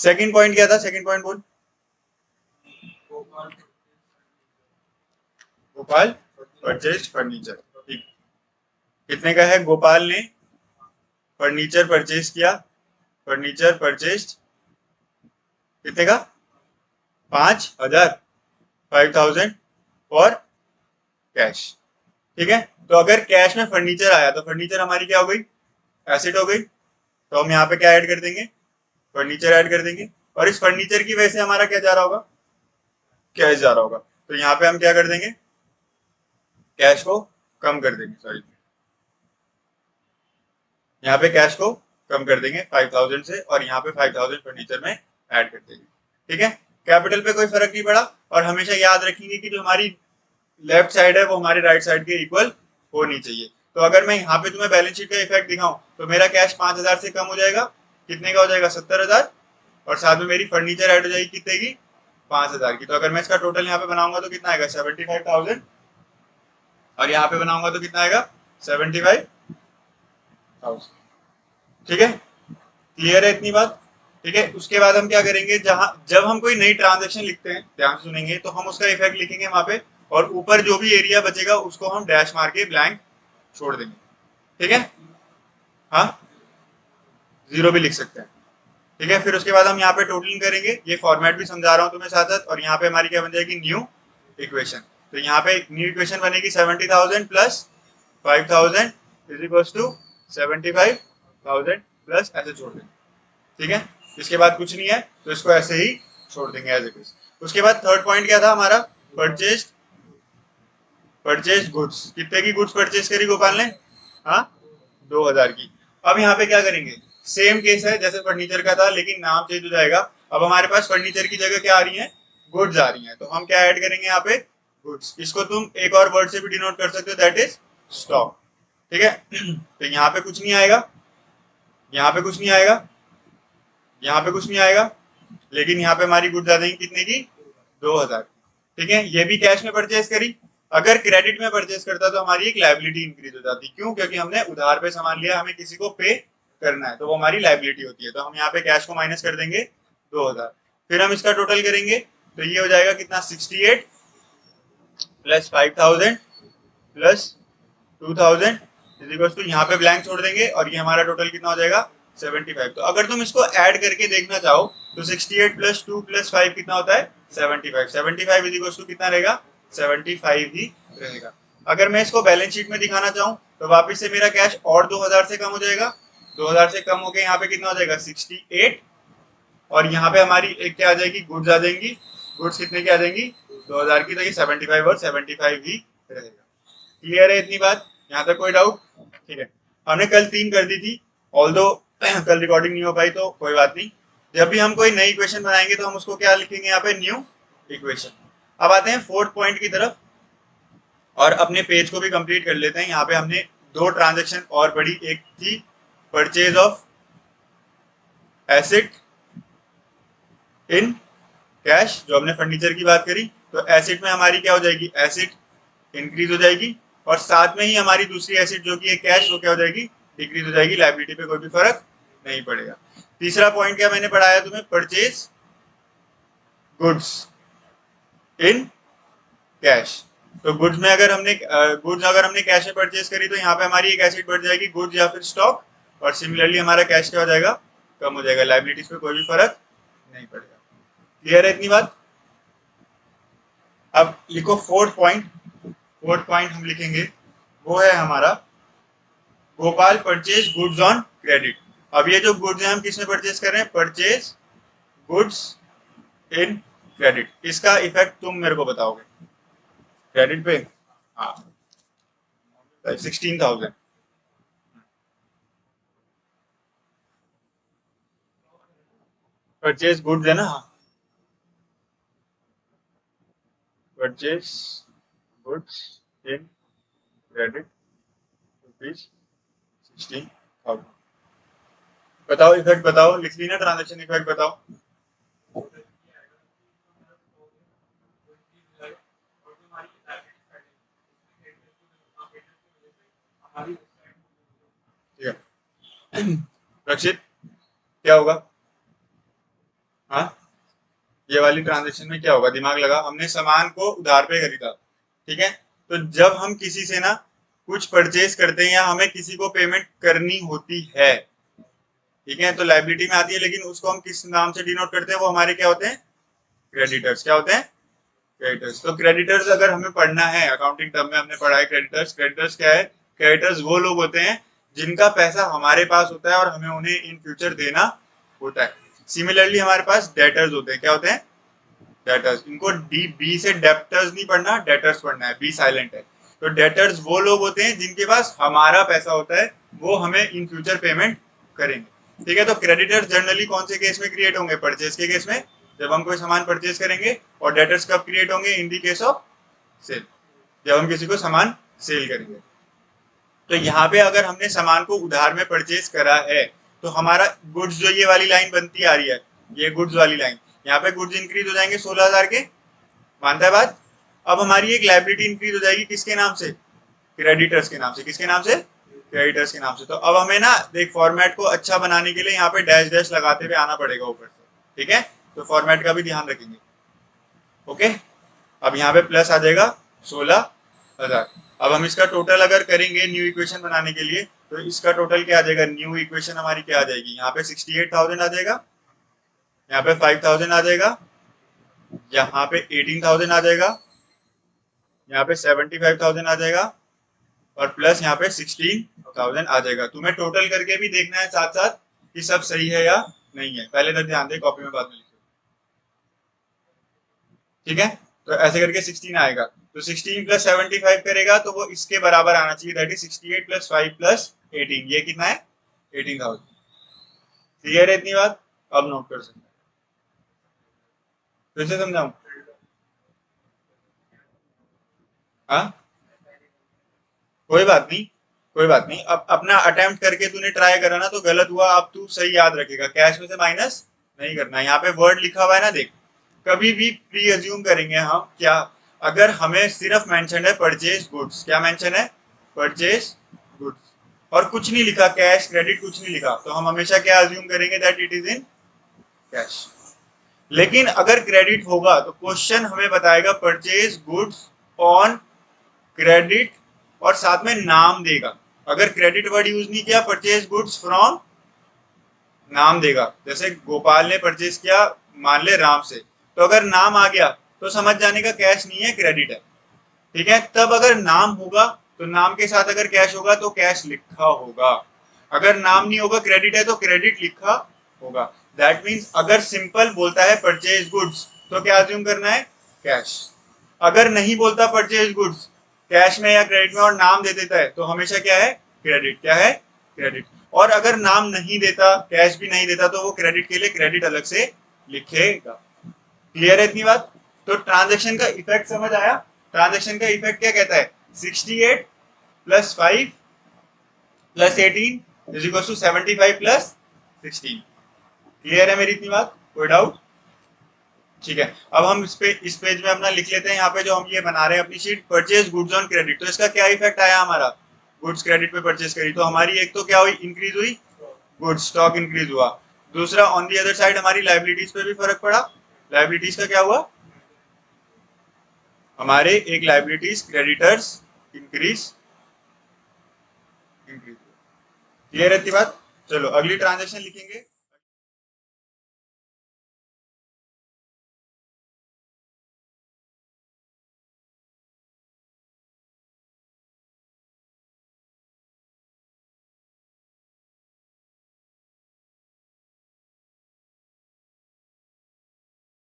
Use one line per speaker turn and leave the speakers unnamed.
Second point क्या था? Second point बोल। Gopal purchase furniture. ठीक, कितने का है? गोपाल ने फर्नीचर परचेज किया। फर्नीचर परचेज कितने का? 5,000, 5,000 और कैश। ठीक है, तो अगर कैश में फर्नीचर आया तो फर्नीचर हमारी क्या हो गई? एसेट हो गई। तो हम यहाँ पे क्या ऐड कर देंगे? फर्नीचर ऐड कर देंगे, और इस फर्नीचर की वजह से हमारा क्या जा रहा होगा? कैश जा रहा होगा। तो यहाँ पे हम क्या कर देंगे? कैश को कम कर देंगे, सॉरी, यहाँ पे कैश को कम कर देंगे 5,000 से, और यहाँ पे 5,000 फर्नीचर में ऐड कर देंगे। ठीक है, कैपिटल पे कोई फर्क नहीं पड़ा। और हमेशा याद रखेंगे कि जो हमारी लेफ्ट साइड है वो हमारी राइट साइड के इक्वल होनी चाहिए। तो अगर मैं यहाँ पे तुम्हें बैलेंस शीट का इफेक्ट दिखाऊं तो मेरा कैश 5,000 से कम हो जाएगा, कितने का हो जाएगा? 70,000, और साथ में मेरी फर्नीचर ऐड हो जाएगी कितने की? 5,000 की। तो अगर मैं इसका टोटल यहाँ पे बनाऊंगा तो कितना आएगा? 75,000, और यहाँ पे बनाऊंगा तो कितना आएगा? 75,000। ठीक है, क्लियर है इतनी बात? ठीक है, उसके बाद हम क्या करेंगे, जहां जब हम कोई नई ट्रांजेक्शन लिखते हैं, ध्यान से सुनेंगे, तो हम उसका इफेक्ट लिखेंगे वहां पे, और ऊपर जो भी एरिया बचेगा उसको हम डैश मार के ब्लैंक छोड़ देंगे। ठीक है, हाँ, जीरो भी लिख सकते हैं। ठीक है, फिर उसके बाद हम यहाँ पे टोटलिंग करेंगे, ये फॉर्मेट भी समझा रहा हूँ तुम्हें साथ साथ, और यहाँ पे हमारी क्या बन जाएगी? New equation. तो यहाँ पे न्यू इक्वेशन बनेगी 70,000 plus 5,000 is equal to 75,000 plus, ऐसे छोड़ देंगे। ठीक है, इसके बाद कुछ नहीं है तो इसको ऐसे ही छोड़ देंगे एज इट इज। उसके बाद थर्ड पॉइंट क्या था हमारा? Purchase, purchase goods. कितने की गुड्स परचेज करी गोपाल ने? हाँ, 2,000 की। अब यहाँ पे क्या करेंगे? सेम केस है जैसे फर्नीचर का था, लेकिन नाम चेंज हो जाएगा। अब हमारे पास फर्नीचर की जगह क्या आ रही है? गुड्स आ रही है। तो हम क्या ऐड करेंगे यहाँ पे? गुड्स। इसको तुम एक और वर्ड से भी डिनोट कर सकते हो, दैट इज स्टॉक। ठीक है, तो यहाँ पे कुछ नहीं आएगा, यहाँ पे कुछ नहीं आएगा, यहाँ पे कुछ नहीं आएगा, लेकिन यहाँ पे हमारी गुड्स आ जाएंगी कितने की? 2,000। ठीक है, ये भी कैश में परचेज करी। अगर क्रेडिट में परचेज करता तो हमारी एक लाइबिलिटी इंक्रीज हो जाती। क्यों? क्योंकि हमने उधार पे सामान लिया, हमें किसी को पे करना है, तो वो हमारी लाइबिलिटी होती है। तो हम यहाँ पे कैश को माइनस कर देंगे 2,000, फिर हम इसका टोटल करेंगे तो ये हो जाएगा कितना? 68 plus 5,000 plus 2,000 is equal to, यहाँ पे ब्लैंक छोड़ देंगे, और ये हमारा टोटल कितना हो जाएगा? 75। तो अगर तुम इसको ऐड करके देखना चाहो तो 68 प्लस 2 प्लस 5 कितना होता है? 75। 75 इज इक्वल टू कितना रहेगा? 75 ही रहेगा। अगर मैं इसको बैलेंस शीट में दिखाना चाहूँ तो वापिस से मेरा कैश और 2,000 से कम हो जाएगा। 2,000 से कम होकर यहाँ पे कितना हो जाएगा? 68, और यहाँ पे हमारी एक क्या आ जाएगी? गुड्स आ जाएंगी। गुड्स कितने की आ जाएंगी? 2,000 की। तो ये 75 और 75 ही रहेगा। क्लियर है इतनी बात? यहाँ तक कोई डाउट? ठीक है, हमने कल 3 कर दी थी, ऑल दो कल रिकॉर्डिंग नहीं हो पाई तो कोई बात नहीं। जब भी हम कोई नई इक्वेशन बनाएंगे तो हम उसको क्या लिखेंगे? यहाँ पे न्यू इक्वेशन। अब आते हैं फोर्थ पॉइंट की तरफ, और अपने पेज को भी कंप्लीट कर लेते हैं। यहाँ पे हमने 2 ट्रांजेक्शन और पढ़ी। एक थी purchase of asset in cash, जो हमने फर्नीचर की बात करी। तो एसेट में हमारी क्या हो जाएगी? एसेट इंक्रीज हो जाएगी, और साथ में ही हमारी दूसरी एसेट जो कि है कैश, वो क्या हो जाएगी? डिक्रीज हो जाएगी। लाइबिलिटी पे कोई भी फर्क नहीं पड़ेगा। तीसरा पॉइंट क्या मैंने पढ़ाया तुम्हें? Purchase goods in cash. तो गुड्स में अगर हमने कैश में परचेज करी तो यहाँ पे हमारी एक एसेट बढ़ जाएगी, गुड्स या फिर स्टॉक, और सिमिलरली हमारा कैश क्या हो जाएगा? कम हो जाएगा। लाइबिलिटीज पे कोई भी फर्क नहीं पड़ेगा। क्लियर है इतनी बात? अब लिखो फोर्थ पॉइंट। फोर्थ पॉइंट हम लिखेंगे वो है हमारा Gopal purchase goods on credit. अब ये जो गुड्स है हम किस में परचेज कर रहे हैं? Purchase goods in credit. इसका इफेक्ट तुम मेरे को बताओगे क्रेडिट पे। हाँ, 16,000 परचेज गुड्स है ना? Purchase goods in credit rupees 16,000। बताओ इफेक्ट बताओ, लिख ली ना ट्रांजेक्शन इफेक्ट? बताओ। ठीक है, रक्षित क्या होगा? हाँ, ये वाली ट्रांजेक्शन में क्या होगा, दिमाग लगा। हमने सामान को उधार पे खरीदा, ठीक है। तो जब हम किसी से ना कुछ परचेज करते हैं या हमें किसी को पेमेंट करनी होती है, ठीक है, तो लाइबिलिटी में आती है, लेकिन उसको हम किस नाम से डिनोट करते हैं, वो हमारे क्या होते हैं, क्रेडिटर्स। क्या होते हैं, क्रेडिटर्स। तो क्रेडिटर्स अगर हमें पढ़ना है, अकाउंटिंग टर्म में हमने पढ़ा है क्रेडिटर्स। क्रेडिटर्स क्या है, क्रेडिटर्स वो लोग होते हैं जिनका पैसा हमारे पास होता है और हमें उन्हें इन फ्यूचर देना होता है। सिमिलरली हमारे पास डेटर्स होते हैं। क्या होते हैं, डेटर्स। इनको डी बी से डेप्टर्स नहीं पढ़ना, डेटर्स पढ़ना है, बी साइलेंट है। तो डेटर्स वो लोग होते हैं जिनके पास हमारा पैसा होता है, वो हमें इन फ्यूचर पेमेंट करेंगे, ठीक है। तो क्रेडिटर्स जनरली कौन से केस में क्रिएट होंगे, परचेज के केस में, जब हम कोई सामान परचेज करेंगे। और डेटर्स कब क्रिएट होंगे, इन दी केस ऑफ सेल, जब हम किसी को सामान सेल करेंगे। तो यहाँ पे अगर हमने सामान को उधार में परचेज करा है, तो हमारा गुड्स जो ये वाली लाइन बनती आ रही है, ये गुड्स वाली लाइन, यहाँ पे गुड्स इंक्रीज हो जाएंगे 16,000 के, मानता है बात। अब हमारी एक लाइबिलिटी इंक्रीज हो जाएगी, किसके नाम से, क्रेडिटर्स के नाम से। किसके नाम से, क्रेडिटर्स के नाम से। तो अब हमें ना देख, फॉर्मेट को अच्छा बनाने के लिए यहाँ पे डैश डैश लगाते हुए आना पड़ेगा ऊपर से, ठीक है। तो फॉर्मेट का भी ध्यान रखेंगे, ओके। अब यहाँ पे प्लस आ जाएगा 16,000। अब हम इसका टोटल अगर करेंगे न्यू इक्वेशन बनाने के लिए, तो इसका टोटल क्या आ जाएगा, न्यू इक्वेशन हमारी क्या आ जाएगी, यहाँ पे 68,000 आ जाएगा, यहाँ पे 5,000 आ जाएगा, यहाँ पे 18,000 आ जाएगा, यहाँ पे 75,000 आ जाएगा, और प्लस यहाँ पे 16,000 आ जाएगा। तुम्हें टोटल करके भी देखना है साथ साथ कि सब सही है या नहीं है, पहले तक ध्यान दे, कॉपी में बाद में लिखो, ठीक है। तो ऐसे करके 16 आएगा। तो 16 प्लस 75 करेगा तो वो इसके बराबर आना चाहिए, दैट इज 68 प्लस 5 प्लस 18। ये कितना है, 18,000। क्लियर है इतनी बात, अब नोट कर सकते हैं। फिर से समझाऊं, हाँ, कोई बात नहीं, कोई बात नहीं। अब अपना अटेम्प्ट करके तूने ट्राई करा ना, तो गलत हुआ, अब तू सही याद रखेगा, कैश में से माइनस नहीं करना। यहाँ पे वर्ड लिखा हुआ है ना, देख, कभी भी प्री अज्यूम करेंगे हम क्या, अगर हमें सिर्फ मेंशन है परचेज गुड्स, क्या मेंशन है, परचेज गुड्स, और कुछ नहीं लिखा, कैश क्रेडिट कुछ नहीं लिखा, तो हम हमेशा क्या अज्यूम करेंगे, that it is in cash. लेकिन अगर क्रेडिट होगा तो क्वेश्चन हमें बताएगा परचेज गुड्स ऑन क्रेडिट, और साथ में नाम देगा। अगर क्रेडिट वर्ड यूज नहीं किया, परचेज गुड्स फ्रॉम, नाम देगा। जैसे गोपाल ने परचेज किया मान ले राम से, तो अगर नाम आ गया तो समझ जाने का कैश नहीं है, क्रेडिट है, ठीक है। तब अगर नाम होगा तो नाम के साथ अगर कैश होगा तो कैश लिखा होगा, अगर नाम नहीं होगा, क्रेडिट है, तो क्रेडिट लिखा होगा। दैट मीन्स अगर सिंपल बोलता है परचेज गुड्स, तो क्या अज्यूम करना है, कैश। अगर नहीं बोलता परचेज गुड्स, कैश में या क्रेडिट में, और नाम दे देता है, तो हमेशा क्या है, क्रेडिट। क्या है, क्रेडिट। और अगर नाम नहीं देता, कैश भी नहीं देता, तो वो क्रेडिट के लिए क्रेडिट अलग से लिखेगा। क्लियर है इतनी बात। तो ट्रांजेक्शन का इफेक्ट समझ आया। ट्रांजेक्शन का इफेक्ट क्या कहता है, 68 plus 5 plus 18 is equal to 75 plus 16। Clear है मेरी इतनी बात, कोई डाउट, ठीक है। अब हम इस पेज में अपना लिख लेते हैं, यहाँ पे जो हम ये बना रहे हैं अपनी sheet, purchase goods on credit. तो इसका क्या इफेक्ट आया, हमारा गुड्स क्रेडिट पे परचेज करी, तो हमारी एक तो क्या हुई, इंक्रीज हुई, गुड्स स्टॉक इंक्रीज हुआ। दूसरा ऑन दी अदर साइड हमारी लाइबिलिटीज पे भी फर्क पड़ा। लाइबिलिटीज का क्या हुआ, हमारे एक लाइबिलिटीज क्रेडिटर्स इंक्रीज, क्लियर है इतनी बात। चलो अगली ट्रांजेक्शन लिखेंगे।